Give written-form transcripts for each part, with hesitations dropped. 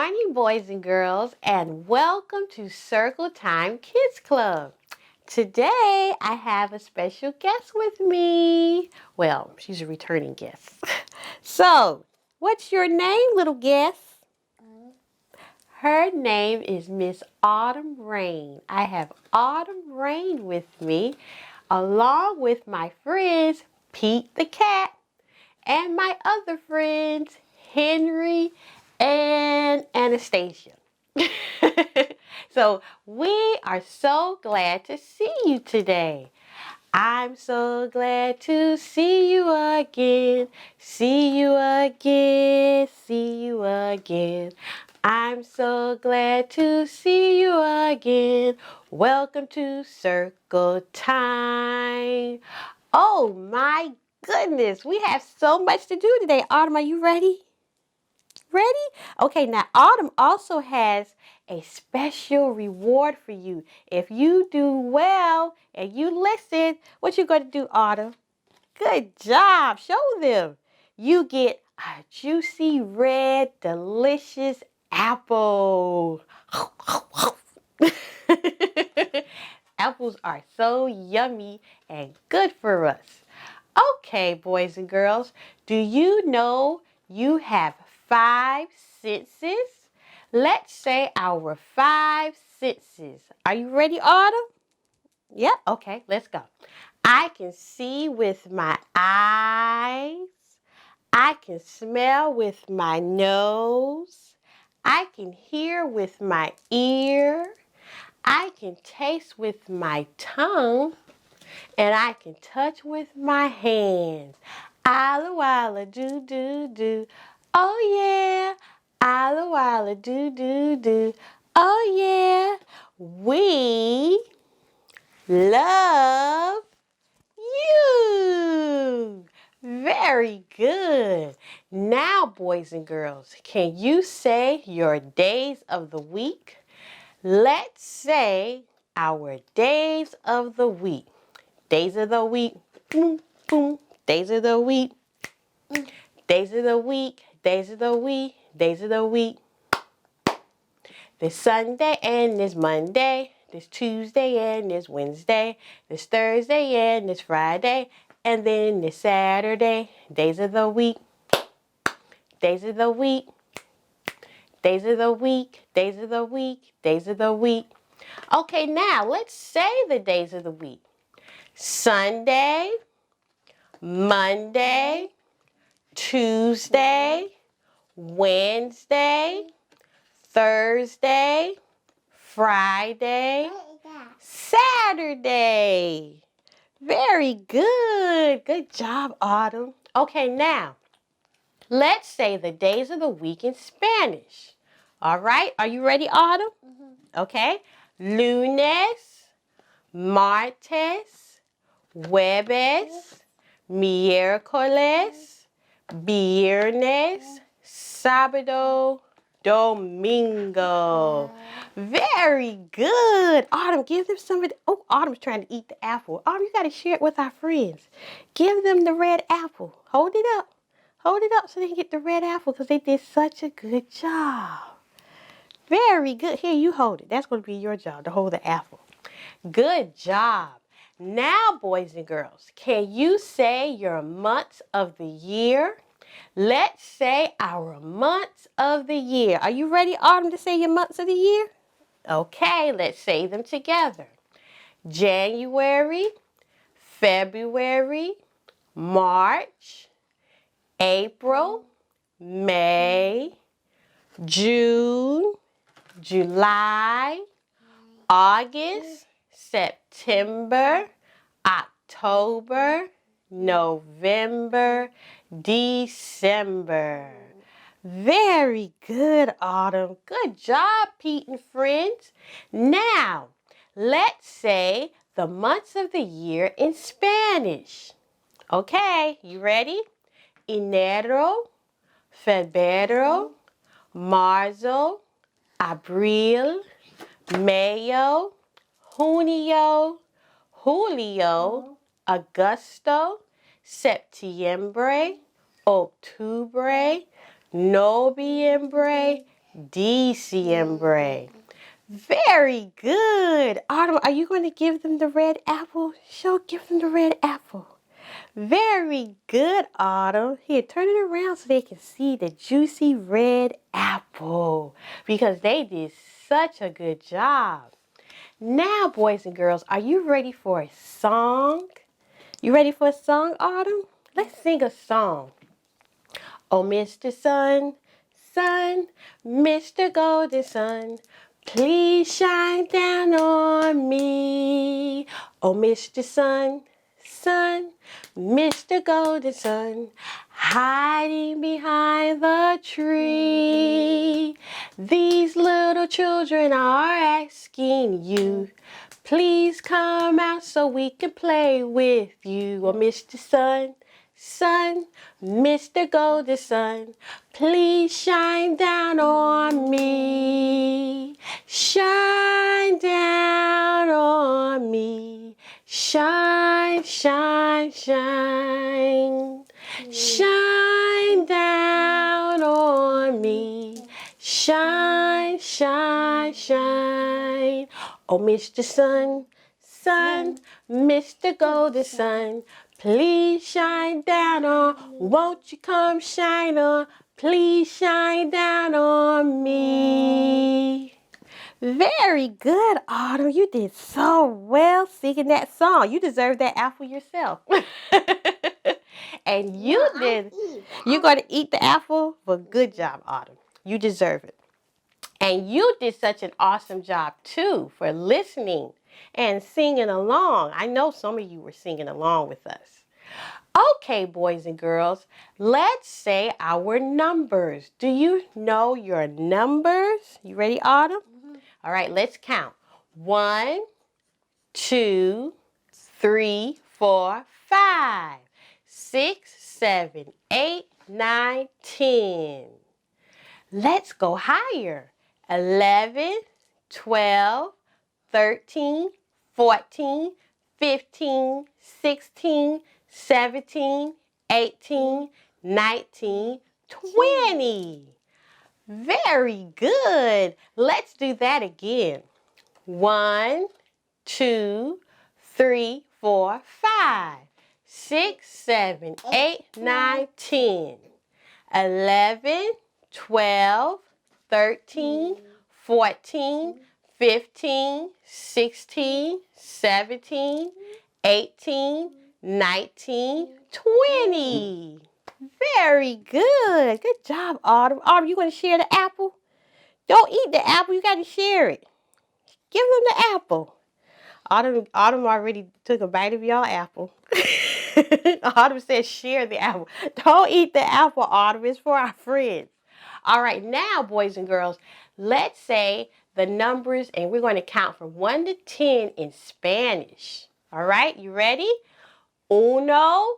morning, boys and girls, and welcome to Circle Time Kids Club. Today, I have a special guest with me. Well, she's a returning guest. So, what's your name, little guest? Her name is Miss Autumn Rain. I have Autumn Rain with me, along with my friends, Pete the cat, and my other friends, Henry and Anastasia. So we are so glad to see you today. I'm so glad to see you again, see you again, see you again. I'm so glad to see you again. Welcome to Circle Time. Oh my goodness, we have so much to do today. Autumn, are you ready? Ready? Okay, now Autumn also has a special reward for you. If you do well and you listen, what you going to do, Autumn? Good job. Show them. You get a juicy, red, delicious apple. Apples are so yummy and good for us. Okay, boys and girls, do you know you have 5 senses? Let's say our 5 senses. Are you ready, Autumn? Yeah, okay, let's go. I can see with my eyes. I can smell with my nose. I can hear with my ear. I can taste with my tongue. And I can touch with my hands. Alla walla do do do. Oh yeah. Alla walla do do do. Oh yeah. We love you. Very good. Now, boys and girls, can you say your days of the week? Let's say our days of the week. Days of the week, boom, boom. Days of the week, days of the week, days of the week, days of the week. This Sunday and this Monday, this Tuesday and this Wednesday, this Thursday and this Friday, and then this Saturday. Days of the week, days of the week, days of the week, days of the week, days of the week. Okay, now let's say the days of the week. Sunday, Monday, Tuesday, Wednesday, Thursday, Friday, Saturday. Very good. Good job, Autumn. Okay, now, let's say the days of the week in Spanish. All right, are you ready, Autumn? Okay. Lunes, martes, jueves, miércoles, viernes, sábado, domingo. Very good. Autumn, give them some of the... Oh, Autumn's trying to eat the apple. Autumn, you got to share it with our friends. Give them the red apple. Hold it up. Hold it up so they can get the red apple because they did such a good job. Very good. Here, you hold it. That's going to be your job, to hold the apple. Good job. Now, boys and girls, can you say your months of the year? Let's say our months of the year. Are you ready, Autumn, to say your months of the year? Okay, let's say them together. January, February, March, April, May, June, July, August, September, October, November, December. Very good, Autumn. Good job, Pete and friends. Now, let's say the months of the year in Spanish. Okay, you ready? Enero, febrero, marzo, abril, mayo, junio, julio, agosto, septiembre, octubre, noviembre, D, siempre. Very good. Autumn, are you going to give them the red apple? Give them the red apple. Very good, Autumn. Here, turn it around so they can see the juicy red apple because they did such a good job. Now, boys and girls, are you ready for a song? You ready for a song, Autumn? Let's sing a song. Oh, Mr. Sun, Sun, Mr. Golden Sun, please shine down on me. Oh, Mr. Sun, Sun, Mr. Golden Sun, hiding behind the tree. These little children are asking you, please come out so we can play with you. Oh, Mr. Sun, Sun, Mr. Golden Sun, please shine down on me. Shine down on me. Shine, shine, shine. Shine down on me. Shine, shine, shine. Oh, Mr. Sun, Sun, Mr. Golden Sun, please shine down on, won't you come shine on, please shine down on me. Very good, Autumn. You did so well singing that song. You deserve that apple yourself. And you did. You're going to eat the apple? Well, good job, Autumn. You deserve it. And you did such an awesome job, too, for listening and singing along. I know some of you were singing along with us. Okay, boys and girls, let's say our numbers. Do you know your numbers? You ready, Autumn? Mm-hmm. All right, let's count. 1, 2, 3, 4, 5, 6, 7, 8, 9, 10. Let's go higher. 11, 12, 13, 14, 15, 16, 17, 18, 19, 20. Very good. Let's do that again. 1, 2, 3, 4, 5, 6, 7, 8, 9, 10, 11, 12, 13, 14, 15, 16, 17, 18, 19, 20. Very good. Good job, Autumn. Autumn, you going to share the apple? Don't eat the apple. You got to share it. Give them the apple. Autumn already took a bite of y'all apple. Autumn said share the apple. Don't eat the apple, Autumn. It's for our friends. All right, now, boys and girls, let's say the numbers, and we're going to count from 1 to 10 in Spanish. All right, you ready? 1, 2,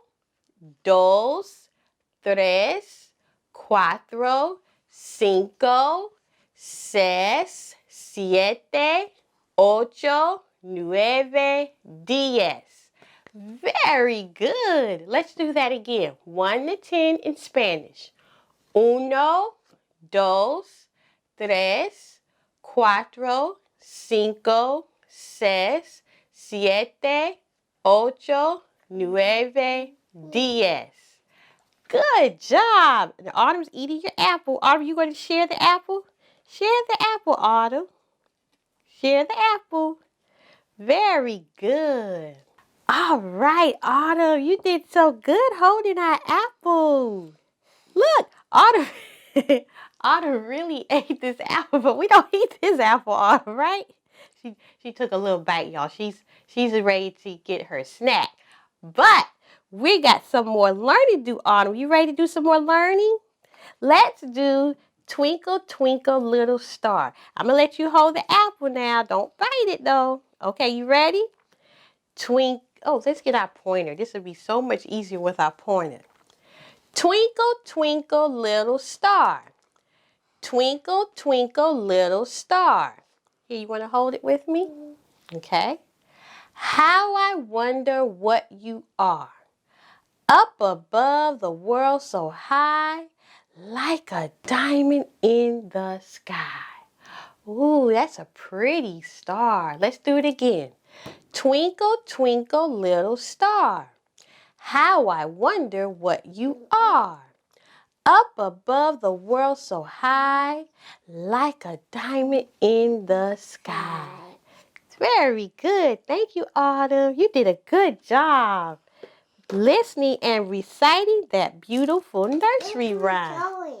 3, 4, 5, 6, 7, 8, 9, 10. Very good. Let's do that again. 1 to 10 in Spanish. 1, 2, 3, 4, 5, 6, 7, 8, 9, 10. Good job. And Autumn's eating your apple. Autumn, you going to share the apple? Share the apple, Autumn. Share the apple. Very good. All right, Autumn, you did so good holding our apple. Look, Autumn, Autumn really ate this apple, but we don't eat this apple, Autumn, right? She took a little bite, y'all. She's ready to get her snack. But we got some more learning to do, Autumn. You ready to do some more learning? Let's do Twinkle, Twinkle, Little Star. I'm going to let you hold the apple now. Don't bite it, though. Okay, you ready? Oh, let's get our pointer. This would be so much easier with our pointer. Twinkle, twinkle, little star. Twinkle, twinkle, little star. Here, you want to hold it with me? Okay. How I wonder what you are. Up above the world so high, like a diamond in the sky. Ooh, that's a pretty star. Let's do it again. Twinkle, twinkle, little star, how I wonder what you are. Up above the world so high, like a diamond in the sky. Very good. Thank you, Autumn. You did a good job listening and reciting that beautiful nursery rhyme.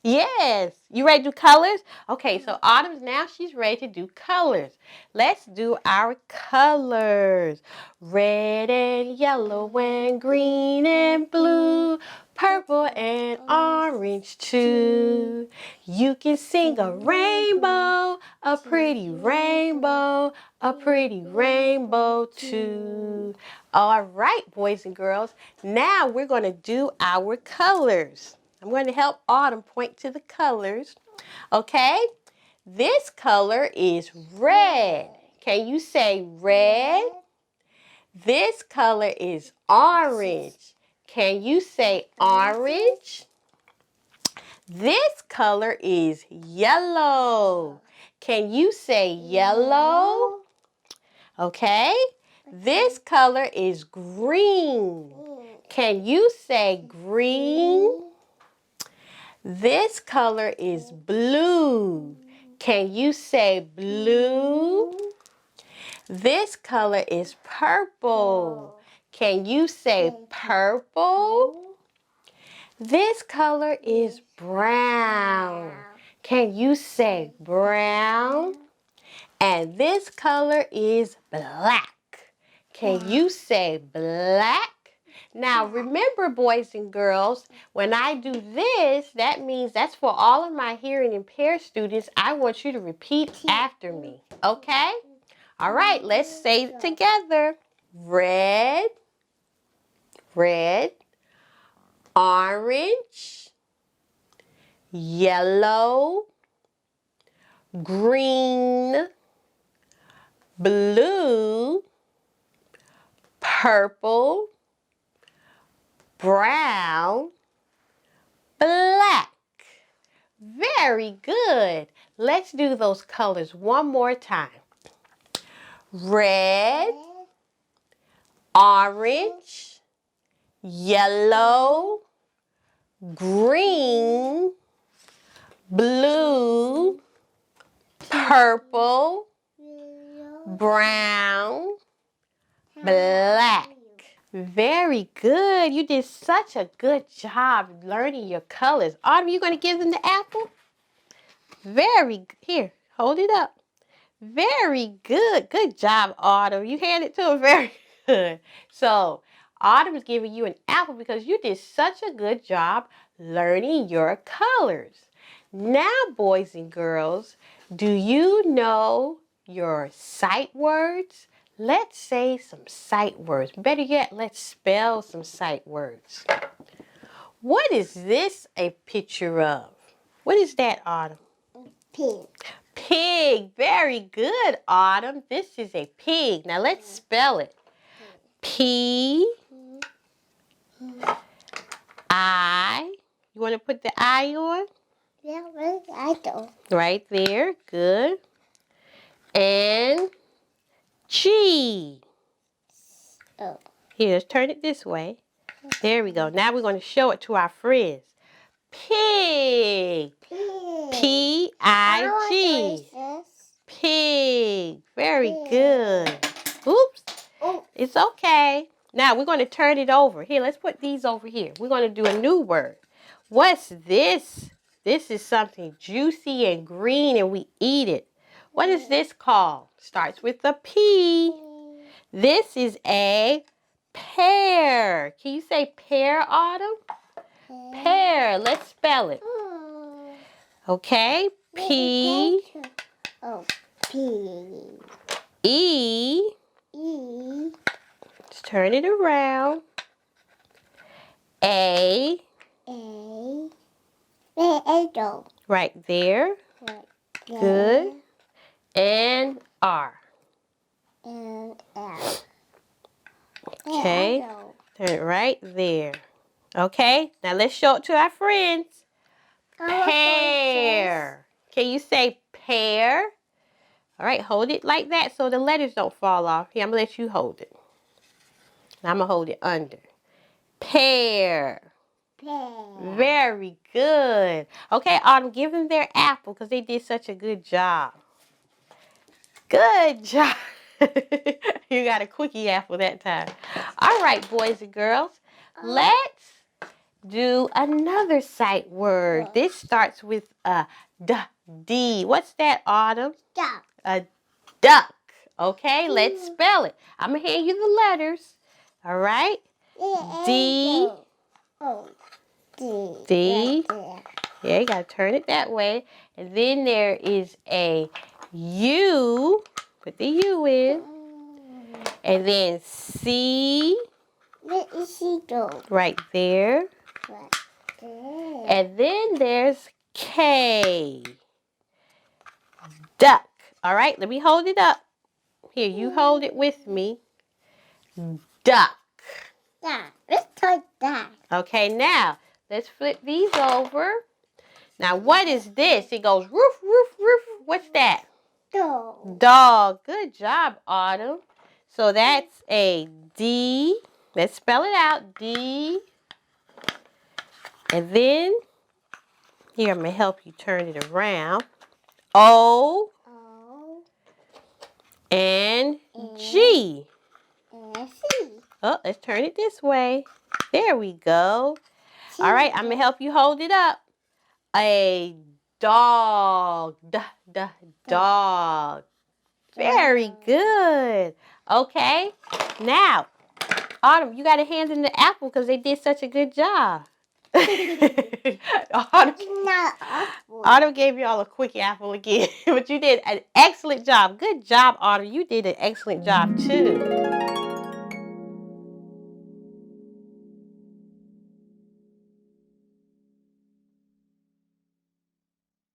Yes. You ready to do colors? Okay, so Autumn's now she's ready to do colors. Let's do our colors. Red and yellow and green and blue, purple and orange too. You can sing a rainbow, a pretty rainbow, a pretty rainbow too. All right, boys and girls, now we're going to do our colors. I'm going to help Autumn point to the colors. Okay, this color is red. Can you say red? This color is orange. Can you say orange? This color is yellow. Can you say yellow? Okay. This color is green. Can you say green? This color is blue. Can you say blue? This color is purple. Can you say purple? This color is brown. Can you say brown? And this color is black. Can you say black? Now remember, boys and girls, when I do this, that means that's for all of my hearing impaired students. I want you to repeat after me, okay? All right, let's say it together. Red, red, orange, yellow, green, blue, purple, brown, black. Very good. Let's do those colors one more time. Red, orange, yellow, green, blue, purple, brown, black. Very good. You did such a good job learning your colors. Autumn, you going to give them the apple? Here, hold it up. Very good. Good job, Autumn. You handed it to him very good. So, Autumn is giving you an apple because you did such a good job learning your colors. Now, boys and girls, do you know your sight words? Let's say some sight words. Better yet, let's spell some sight words. What is this a picture of? What is that, Autumn? Pig. Pig. Very good, Autumn. This is a pig. Now let's spell it. P-I. You want to put the I on? Yeah, I do. Right there. Good. And G. Oh. Here, let's turn it this way. There we go. Now we're going to show it to our friends. Pig. P-I-G. Pig. Very good. Oops. Oh. It's okay. Now we're going to turn it over. Here, let's put these over here. We're going to do a new word. What's this? This is something juicy and green and we eat it. What is this called? Starts with a P. This is a pear. Can you say pear, Autumn? Pear. Let's spell it. Okay. P. Oh, P. E. E. Let's turn it around. A. A. A. Right there. Good. And R. And L. Okay. Turn it right there. Okay. Now let's show it to our friends. Pear. Can you say pear? All right, hold it like that so the letters don't fall off. Here, I'm going to let you hold it. I'm going to hold it under. Pear. Pear. Very good. Okay, Autumn, give them their apple because they did such a good job. Good job. You got a quickie apple that time. All right, boys and girls. Let's do another sight word. This starts with a D. What's that, Autumn? Duck. A duck. Okay, let's spell it. I'm going to hand you the letters. All right? D. D. Yeah, you got to turn it that way. And then there is a U. Put the U in. And then C. Where is she go? Right there. Right there. And then there's K. Duck. All right, let me hold it up. Here, you hold it with me. Duck. Duck. Let's try that. Okay, now, let's flip these over. Now, what is this? It goes roof, roof, roof. What's that? Dog. Dog. Good job, Autumn. So that's a D. Let's spell it out. D. And then, here, I'm going to help you turn it around. O. O. And G. And C. Oh, let's turn it this way. There we go. All right, I'm going to help you hold it up. A dog. Dog. Very good. Okay. Now, Autumn, you got to hand in the apple because they did such a good job. Autumn gave you all a quick apple again, but you did an excellent job. Good job, Autumn. You did an excellent job, too.